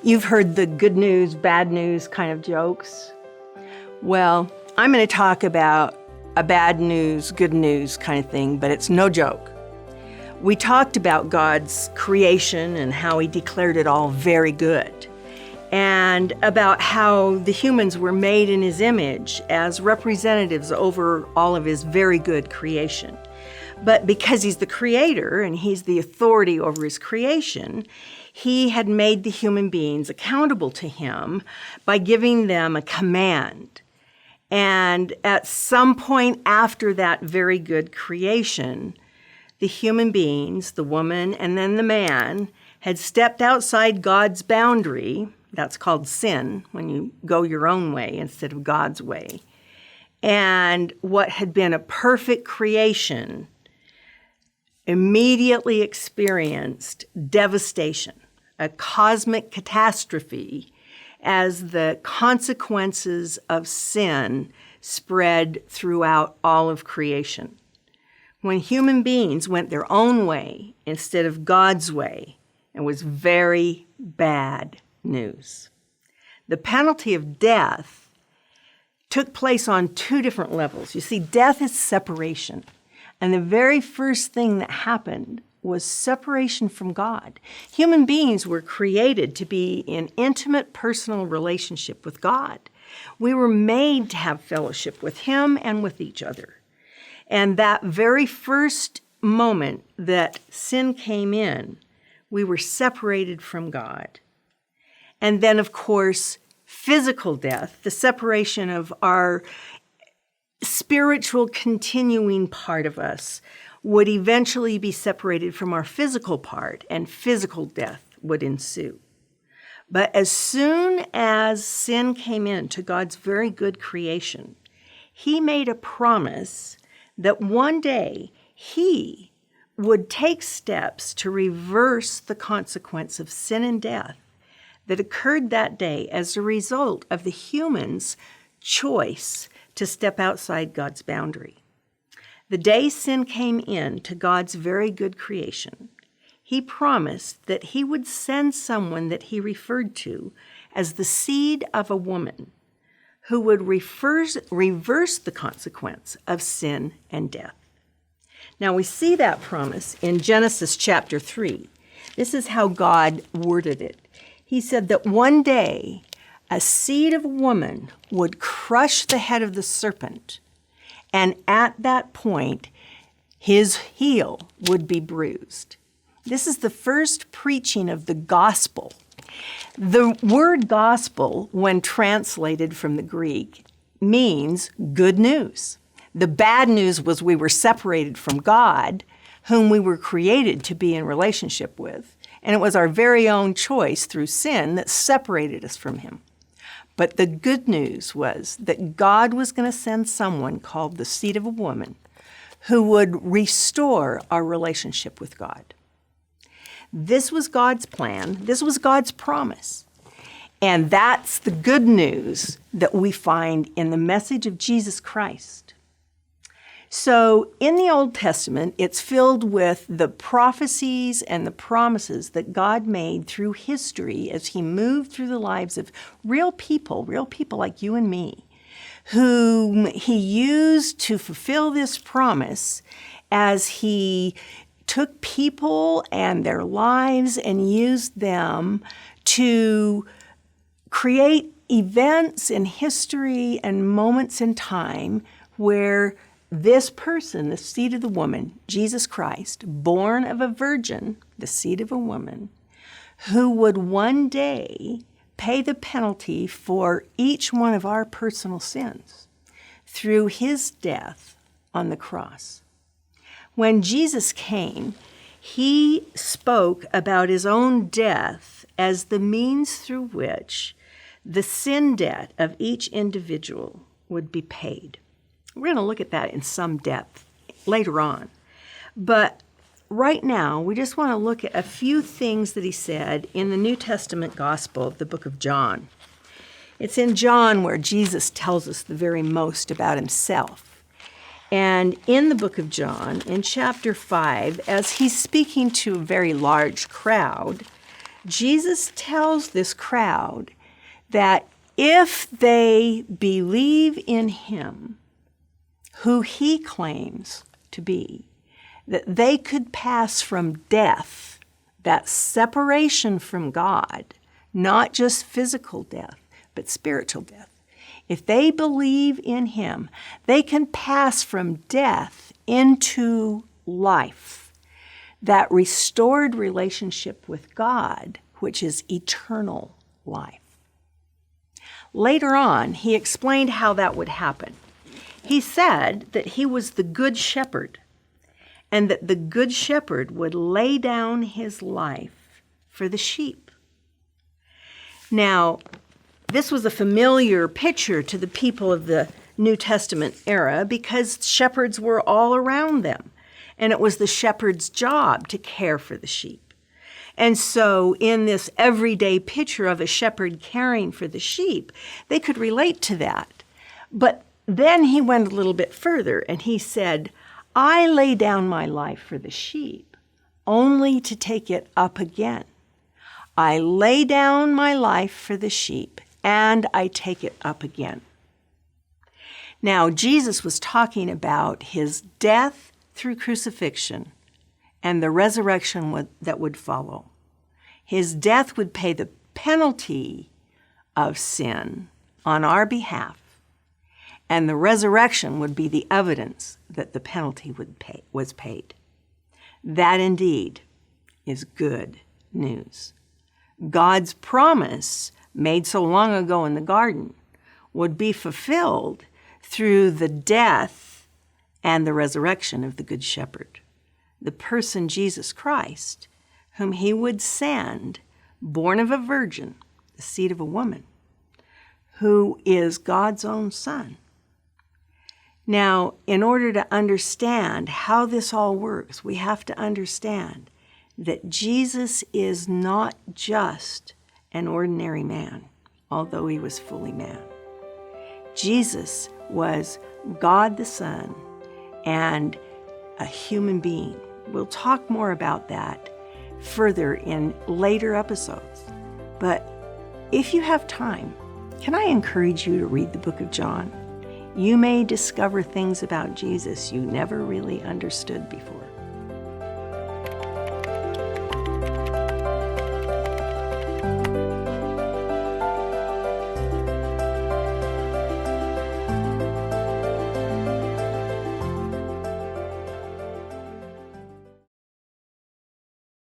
You've heard the good news, bad news kind of jokes. Well, I'm going to talk about a bad news, good news kind of thing, but it's no joke. We talked about God's creation and how he declared it all very good, and about how the humans were made in his image as representatives over all of his very good creation. But because he's the creator and he's the authority over his creation, he had made the human beings accountable to him by giving them a command. And at some point after that very good creation, the human beings, the woman and then the man, had stepped outside God's boundary. That's called sin, when you go your own way instead of God's way. And what had been a perfect creation immediately experienced devastation, a cosmic catastrophe, as the consequences of sin spread throughout all of creation. When human beings went their own way instead of God's way, it was very bad news. The penalty of death took place on two different levels. You see, death is separation. And the very first thing that happened was separation from God. Human beings were created to be in intimate personal relationship with God. We were made to have fellowship with him and with each other. And that very first moment that sin came in, we were separated from God. And then, of course, physical death, the separation of our spiritual continuing part of us, would eventually be separated from our physical part, and physical death would ensue. But as soon as sin came into God's very good creation, he made a promise that one day he would take steps to reverse the consequence of sin and death that occurred that day as a result of the human's choice to step outside God's boundary. The day sin came in to God's very good creation, he promised that he would send someone that he referred to as the seed of a woman who would reverse the consequence of sin and death. Now we see that promise in Genesis chapter 3. This is how God worded it. He said that one day a seed of a woman would crush the head of the serpent, and at that point, his heel would be bruised. This is the first preaching of the gospel. The word gospel, when translated from the Greek, means good news. The bad news was we were separated from God, whom we were created to be in relationship with, and it was our very own choice through sin that separated us from him. But the good news was that God was going to send someone called the seed of a woman who would restore our relationship with God. This was God's plan. This was God's promise. And that's the good news that we find in the message of Jesus Christ. So in the Old Testament, it's filled with the prophecies and the promises that God made through history as he moved through the lives of real people like you and me, whom he used to fulfill this promise as he took people and their lives and used them to create events in history and moments in time where this person, the seed of the woman, Jesus Christ, born of a virgin, the seed of a woman, who would one day pay the penalty for each one of our personal sins through his death on the cross. When Jesus came, he spoke about his own death as the means through which the sin debt of each individual would be paid. We're going to look at that in some depth later on. But right now, we just want to look at a few things that he said in the New Testament gospel of the book of John. It's in John where Jesus tells us the very most about himself. And in the book of John, in chapter 5, as he's speaking to a very large crowd, Jesus tells this crowd that if they believe in him, who he claims to be, that they could pass from death, that separation from God, not just physical death, but spiritual death. If they believe in him, they can pass from death into life, that restored relationship with God, which is eternal life. Later on, he explained how that would happen. He said that he was the good shepherd, and that the good shepherd would lay down his life for the sheep. Now, this was a familiar picture to the people of the New Testament era because shepherds were all around them, and it was the shepherd's job to care for the sheep. And so in this everyday picture of a shepherd caring for the sheep, they could relate to that. But then he went a little bit further and he said, I lay down my life for the sheep only to take it up again. I lay down my life for the sheep and I take it up again. Now, Jesus was talking about his death through crucifixion and the resurrection that would follow. His death would pay the penalty of sin on our behalf, and the resurrection would be the evidence that the penalty was paid. That indeed is good news. God's promise, made so long ago in the garden, would be fulfilled through the death and the resurrection of the Good Shepherd, the person Jesus Christ, whom he would send, born of a virgin, the seed of a woman, who is God's own Son. Now, in order to understand how this all works, we have to understand that Jesus is not just an ordinary man, although he was fully man. Jesus was God the Son and a human being. We'll talk more about that further in later episodes. But if you have time, can I encourage you to read the book of John? You may discover things about Jesus you never really understood before.